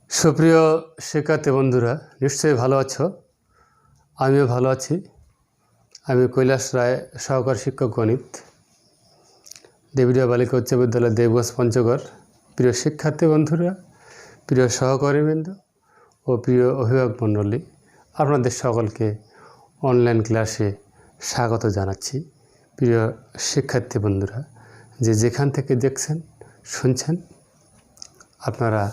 সুপ্রিয় শিক্ষার্থী বন্ধুরা, নিশ্চয়ই ভালো আছো। আমিও ভালো আছি। আমি কৈলাস রায়, সহকারী শিক্ষক গণিত, দেবিয়া বালিকা উচ্চ বিদ্যালয়, দেবগঞ্জ, পঞ্চগড়। প্রিয় শিক্ষার্থী বন্ধুরা, প্রিয় সহকর্মীবৃন্দ ও প্রিয় অভিভাবক মণ্ডলী, আপনাদের সকলকে অনলাইন ক্লাসে স্বাগত জানাচ্ছি। প্রিয় শিক্ষার্থী বন্ধুরা, যেখান থেকে দেখছেন শুনছেন, আপনারা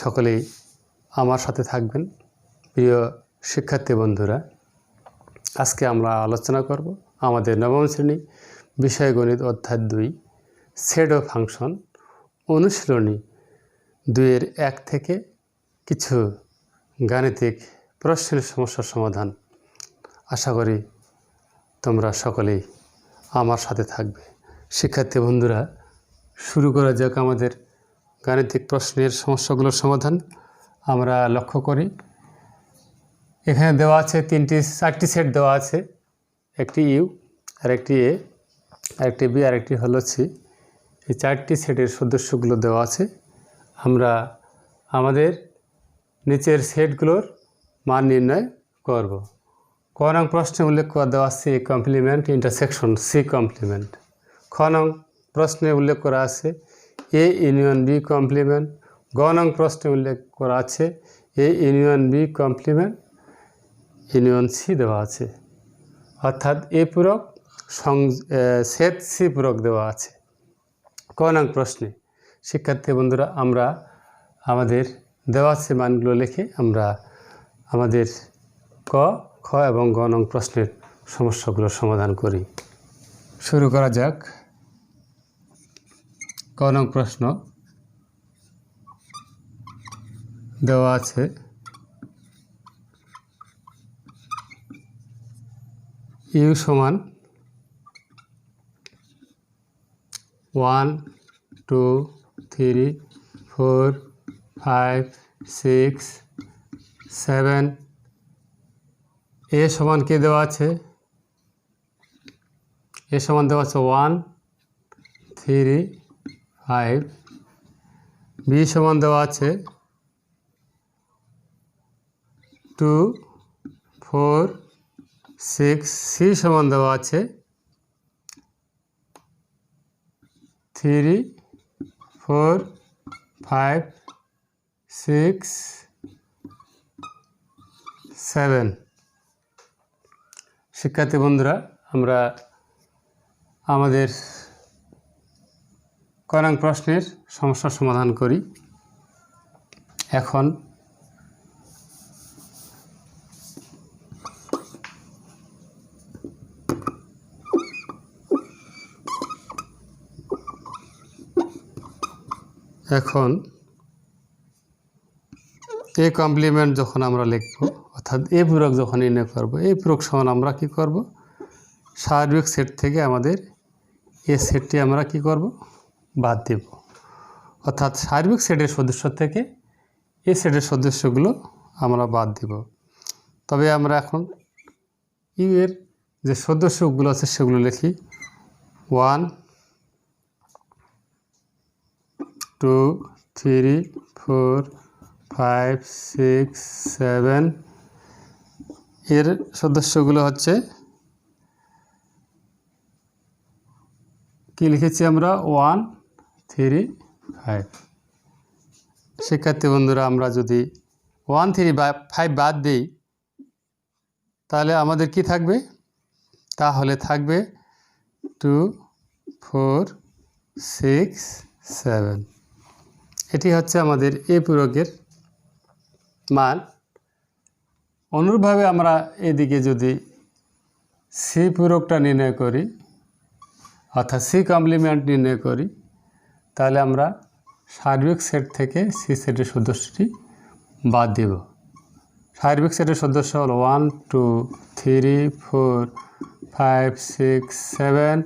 সকলেই আমার সাথে থাকবেন। প্রিয় শিক্ষার্থী বন্ধুরা, আজকে আমরা আলোচনা করব আমাদের নবম শ্রেণী বিষয় গণিত অধ্যায় 2 সেট ও ফাংশন অনুশীলনী 2-1 থেকে কিছু গাণিতিক প্রশ্নের সমস্যার সমাধান। আশা করি তোমরা সকলেই আমার সাথে থাকবে। শিক্ষার্থী বন্ধুরা, শুরু করা যাক আমাদের গাণিতিক প্রশ্নের সমস্যাগুলোর সমাধান। আমরা লক্ষ্য করি এখানে দেওয়া আছে 4টি সেট দেওয়া আছে, একটি ইউ, আরেকটি এ, আরেকটি বি, আরেকটি হলো সি। এই 4টি সেটের সদস্যগুলো দেওয়া আছে। আমরা আমাদের নিচের সেটগুলোর মান নির্ণয় করব। ক নং প্রশ্নে উল্লেখ করা দেওয়া আছে A complement intersection C complement. খ নং প্রশ্নে উল্লেখ করা আছে এ ইউনিয়ন বি কমপ্লিমেন্ট। গ নং প্রশ্নে উল্লেখ করা আছে A union B complement union C দেওয়া আছে, অর্থাৎ এ পূরক সেট সি পূরক দেওয়া আছে। ক নং প্রশ্নে শিক্ষার্থী বন্ধুরা, আমরা আমাদের দেওয়া আছে মানগুলো লিখে আমরা আমাদের ক, খ এবং গ নং প্রশ্নের সমস্যাগুলোর সমাধান করি। শুরু করা যাক। ক নং প্রশ্ন দেওয়া আছে ইউ সমান 1 2 3 4 5 6 7। এ সমান কে দেওয়া আছে? এ সমান দেওয়া আছে 1 3 5। বি সমান দেওয়া আছে 2 4 6। সি সমান দেওয়া আছে 3 4 5 6 7। শিক্ষার্থী বন্ধুরা, আমরা আমাদের ক নং প্রশ্নের সমস্যার সমাধান করি। এখন এ কমপ্লিমেন্ট যখন আমরা লিখব, অর্থাৎ এ পূরক যখন নির্ণয় করব, এই পূরক সমান আমরা কি করব, স্বাভাবিক সেট থেকে আমাদের এ সেটটি আমরা কি করব, বাদ দেব। অর্থাৎ স্বাভাবিক সেটের সদস্য থেকে এ সেটের সদস্যগুলো আমরা বাদ দেব। তবে আমরা এখন ইউ এর যে সদস্যগুলো আছে সেগুলো লিখি। 1 2 3 4 5 6 7। এর সদস্যগুলো হচ্ছে কি লিখেছি আমরা, 1 3 5। শিক্ষার্থী বন্ধুরা, আমরা যদি 1 3 5 বাদ দিই তাহলে আমাদের কি থাকবে? তাহলে থাকবে 2 4 6 7। এটি হচ্ছে আমাদের এ পূরকের মান। অনুরূপভাবে আমরা এদিকে যদি সি পূরকটা নির্ণয় করি, অর্থাৎ সি কমপ্লিমেন্ট নির্ণয় করি, তাহলে আমরা সার্বিক সেট থেকে সি সেটের সদস্যটি বাদ দেব। সার্বিক সেটের সদস্য হল 1 2 3 4 5 6 7।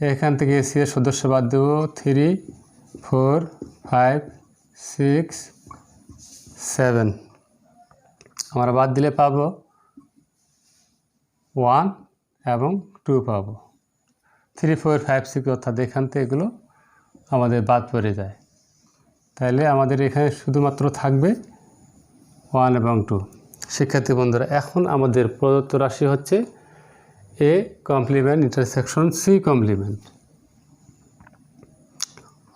এখান থেকে সি এর সদস্য বাদ দেব 3 4 5 6 7। আমরা বাদ দিলে পাবো 1 এবং 2 পাবো। 3 4 5 6 অর্থাৎ এখান থেকে এগুলো আমাদের বাদ পড়ে যায়। তাহলে আমাদের এখানে শুধুমাত্র থাকবে 1 এবং 2। শিক্ষার্থী বন্ধুরা, এখন আমাদের প্রদত্ত রাশি হচ্ছে A complement intersection C complement.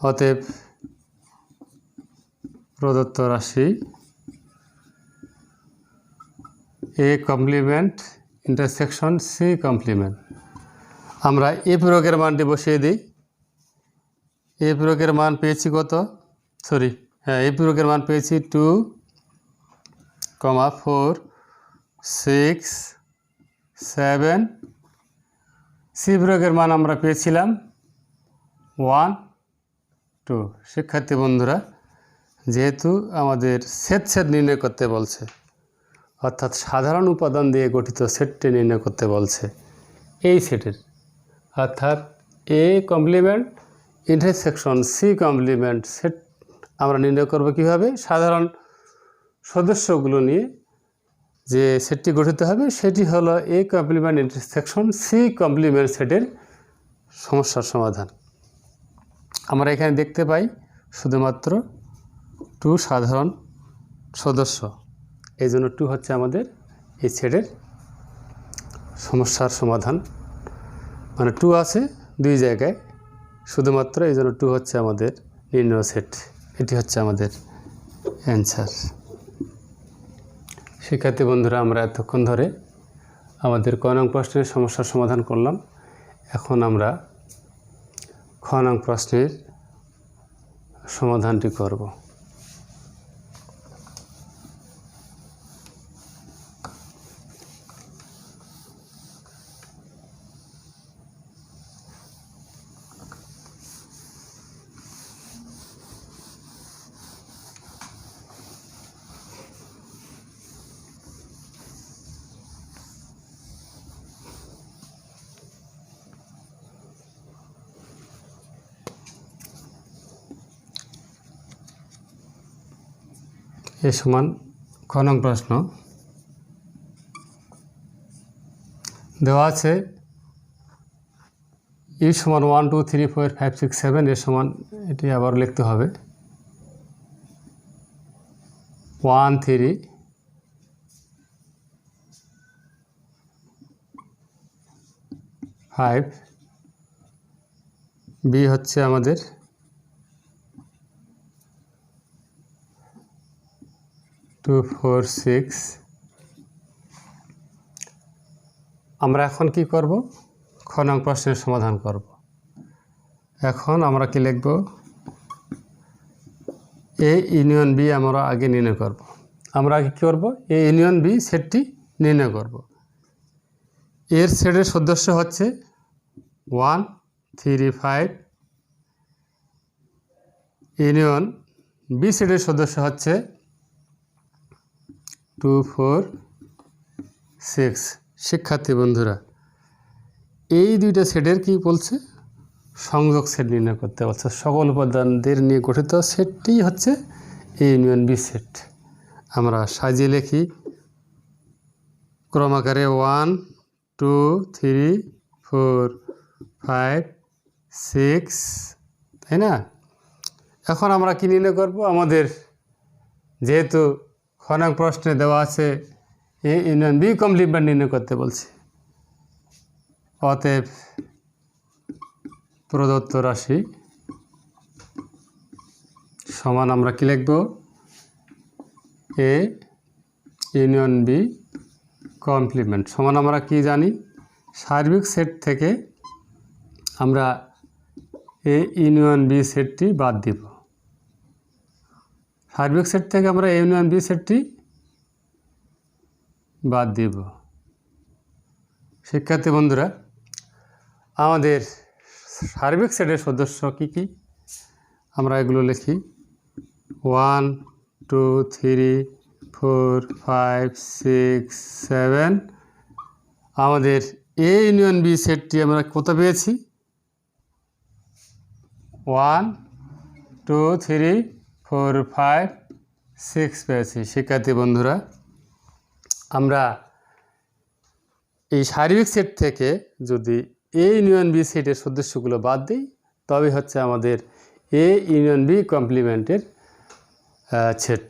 অতএব প্রদত্ত রাশি A complement intersection C complement. আমরা A প্রয়োগের মানটি বসিয়ে দিই। A প্রয়োগের মান পেয়েছি কত? A প্রয়োগের মান পেয়েছি 2, 4, 6, 7। C প্রয়োগের মান আমরা পেয়েছিলাম 1, 2। শিক্ষার্থী বন্ধুরা, যেহেতু আমাদের সেট নির্ণয় করতে বলছে, অর্থাৎ সাধারণ উপাদান দিয়ে গঠিত সেটটি নির্ণয় করতে বলছে, এই সেটের অর্থাৎ A complement intersection C complement set আমরা নির্ণয় করব কীভাবে? সাধারণ সদস্যগুলো নিয়ে যে সেটটি গঠিত হবে সেটি হলো A complement intersection C complement সেটের সমস্যার সমাধান। আমরা এখানে দেখতে পাই শুধুমাত্র 2 সাধারণ সদস্য, এই জন্য 2 হচ্ছে আমাদের এই সেটের সমস্যার সমাধান। মানে 2 আছে 2 জায়গায়, শুধুমাত্র এই জন্য 2 হচ্ছে আমাদের নির্ণয় সেট। এটি হচ্ছে আমাদের অ্যান্সার। শিক্ষার্থী বন্ধুরা, আমরা এতক্ষণ ধরে আমাদের ক নং প্রশ্নের সমস্যার সমাধান করলাম। এখন আমরা খ নং প্রশ্নের সমাধানটি করব। এ সমান খ নং প্রশ্ন দেওয়া আছে ই সমান 1 2 3 4 5 6 7। এর সমান এটি আবার লিখতে হবে 1 3 5। বি হচ্ছে আমাদের 2 4 6। আমরা এখন কি করব? খ নং প্রশ্নের সমাধান করব। এখন আমরা কি লিখব? এ ইউনিয়ন বি আমরা আগে নির্ণয় করব। আমরা আগে কী করব? এ ইউনিয়ন বি সেটটি নির্ণয় করব। এর সেটের সদস্য হচ্ছে 1 3 5। ইউনিয়ন বি সেটের সদস্য হচ্ছে 2 4 6। শিক্ষার্থী বন্ধুরা, এই দুইটা সেটের কি বলছে? সংযোগ সেট নির্ণয় করতে বলছে। সকল উপাদানদের নিয়ে গঠিত সেটটি হচ্ছে এ ইউনিয়ন বি সেট। আমরা সাজিয়ে লিখি ক্রমাকারে 1 2 3 4 5 6, তাই না? এখন আমরা কি নির্ণয় করব? আমাদের যেহেতু খ নং প্রশ্নে দেওয়া আছে এ ইউনিয়ন বি কমপ্লিমেন্ট নির্ণয় করতে বলছে, অতএব প্রদত্ত রাশি সমান আমরা কি লিখব? এ ইউনিয়ন বি কমপ্লিমেন্ট সমান আমরা কি জানি? সার্বিক সেট থেকে আমরা এ ইউনিয়ন বি সেটটি বাদ দিব। সার্বিক সেট থেকে আমরা এ ইউনিয়ন বি সেটটি বাদ দিব। শিক্ষার্থী বন্ধুরা, আমাদের সার্বিক সেটের সদস্য কি কি? আমরা এগুলো লিখি 1 2 3 4 5 6 7। আমাদের এ ইউনিয়ন বি সেটটি আমরা কত পেয়েছি? 1 2 3 4 5 6 পেয়েছি। শিক্ষার্থী বন্ধুরা, আমরা এই সার্বিক সেট থেকে যদি এ ইউনিয়ন বি সেটের সদস্যগুলো বাদ দিই, তবে হচ্ছে আমাদের এ ইউনিয়ন বি কমপ্লিমেন্টের সেট।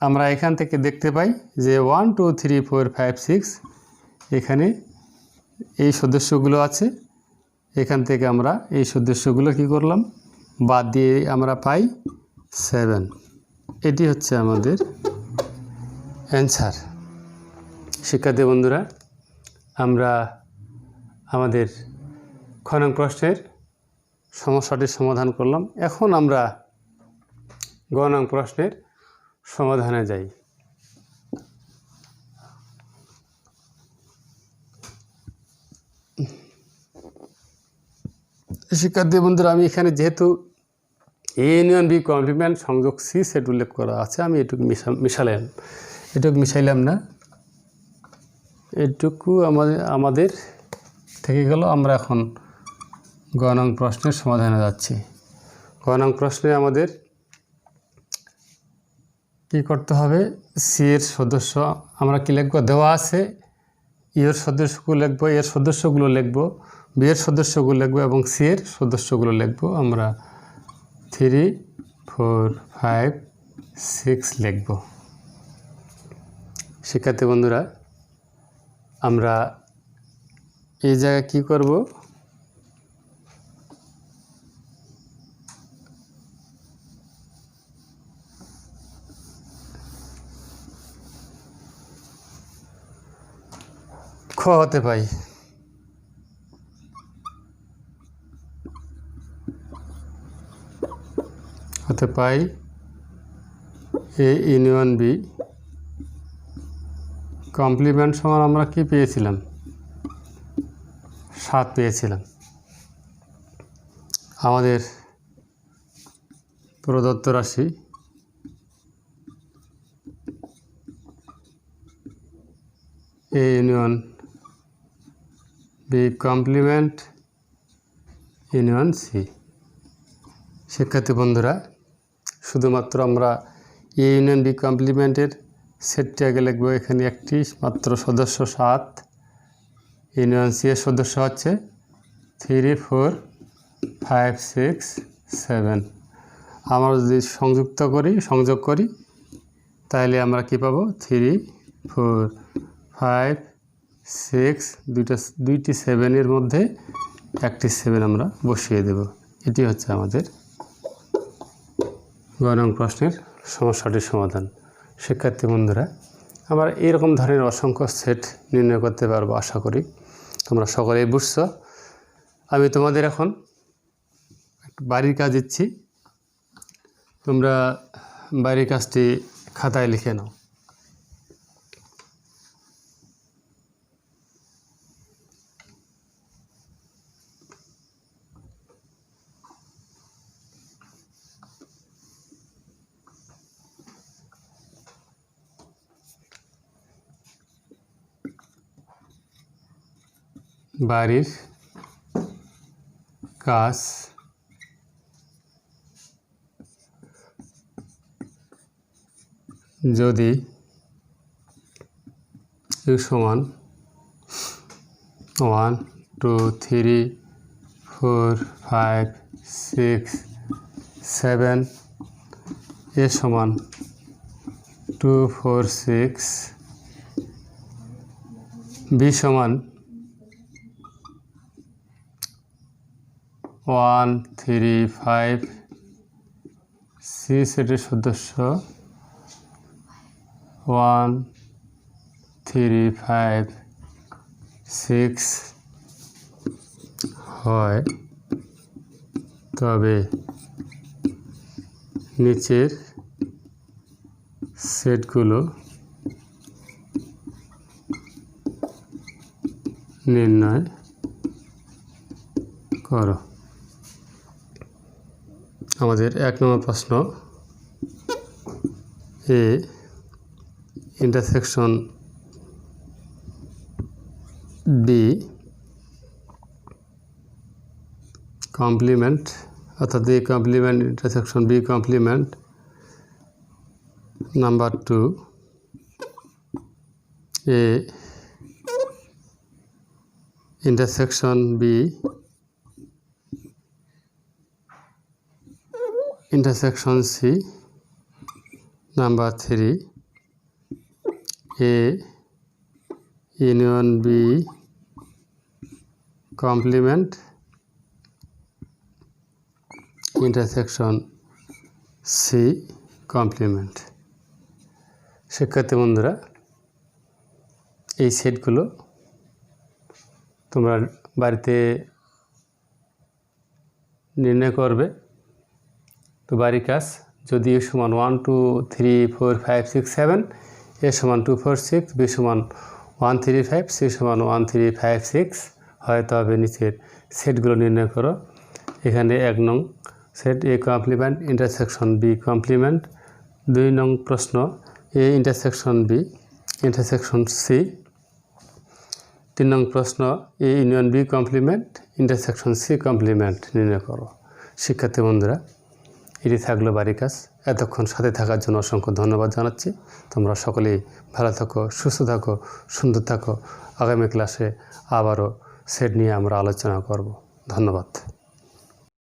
আমরা এখান থেকে দেখতে পাই যে 1 2 3 4 5 6 এখানে এই সদস্যগুলো আছে। এখান থেকে আমরা এই সদস্যগুলো কি করলাম, বাদ দিয়ে আমরা পাই 7। এটি হচ্ছে আমাদের অ্যান্সার। শিক্ষার্থী বন্ধুরা, আমরা আমাদের খ নং প্রশ্নের সমস্যাটির সমাধান করলাম। এখন আমরা গ নং প্রশ্নের সমাধানে যাই। শিক্ষার্থী বন্ধুরা, আমি এখানে যেহেতু এ ইউনিয়ন বি কমপ্লিমেন্ট সংযোগ সি সেট উল্লেখ করা আছে, আমি এটুকু মিশাইলাম না, এটুকু আমাদের থেকে গেল। আমরা এখন গ নং প্রশ্নের সমাধানে যাচ্ছি। গ নং প্রশ্নে আমাদের কি করতে হবে, সি এর সদস্য আমরা কি লিখব, দেওয়া আছে এর সদস্যগুলো লিখব, এর সদস্যগুলো লিখব, বি এর সদস্যগুলো লিখব এবং সি এর সদস্যগুলো লিখব। আমরা 3 4 5 6 লিখব। শিক্ষার্থী বন্ধুরা, আমরা এই জায়গায় কি করব, খ হতে পাই এ ইউনিয়ন বি কমপ্লিমেন্ট সমান আমরা কি পেয়েছিলাম, 7 পেয়েছিলাম। আমাদের প্রদত্ত রাশি A union B complement union C. শিক্ষার্থী বন্ধুরা, শুধুমাত্র আমরা এ ইউনিয়ন বি কমপ্লিমেন্টের সেটটি আগে লিখব। এখানে একটি মাত্র সদস্য 7, ইউনিয়ন সি এর সদস্য হচ্ছে 3 4 5 6 7। আমরা যদি সংযোগ করি তাহলে আমরা কি পাবো, 3 4 5 6, দুইটি 7-এর মধ্যে একটি 7 আমরা বসিয়ে দেব। এটি হচ্ছে আমাদের গ নং প্রশ্নের সমস্যাটির সমাধান। শিক্ষার্থী বন্ধুরা, আমরা এরকম ধরনের অসংখ্য সেট নির্ণয় করতে পারবো আশা করি। তোমরা সকলেই বুঝছো। আমি তোমাদের এখন বাড়ির কাজ দিচ্ছি, তোমরা বাড়ির কাজটি খাতায় লিখে নাও। বাড়ির কাজ যদি u সমান 1 2 3 4 5 6 7, এ সমান 2 4 6, বি সমান 1 3 5, সি সেটের সদস্য 1 3 5 6 হয়, তবে নিচের সেটগুলো নির্ণয় করো। আমাদের 1 নম্বর প্রশ্ন, এ ইন্টারসেকশন বি কমপ্লিমেন্ট, অর্থাৎ A complement intersection B complement. Number 2, A intersection B intersection C number 3 A union B complement intersection C complement। শিক্ষার্থী বন্ধুরা, এই সেটগুলো তোমরা বাড়িতে নির্ণয় করবে। তো বাড়ির কাজ, যদি এ সমান 1 2 3 4 5 6 7, এ সমান 2 4 6, বি সমান 1 3 5, সি সমান 1 3 5 6 হয়, তবে নিচের সেটগুলো নির্ণয় করো। এখানে 1 নং set A complement intersection B complement. 2 নং প্রশ্ন A intersection B intersection C. 3 নং প্রশ্ন A union B complement intersection C complement নির্ণয় করো। শিক্ষার্থী বন্ধুরা, এটি থাকলো বাড়ির কাজ। এতক্ষণ সাথে থাকার জন্য অসংখ্য ধন্যবাদ জানাচ্ছি। তোমরা সকলেই ভালো থাকো, সুস্থ থাকো, সুন্দর থাকো। আগামী ক্লাসে আবারও সেট নিয়ে আমরা আলোচনা করব। ধন্যবাদ।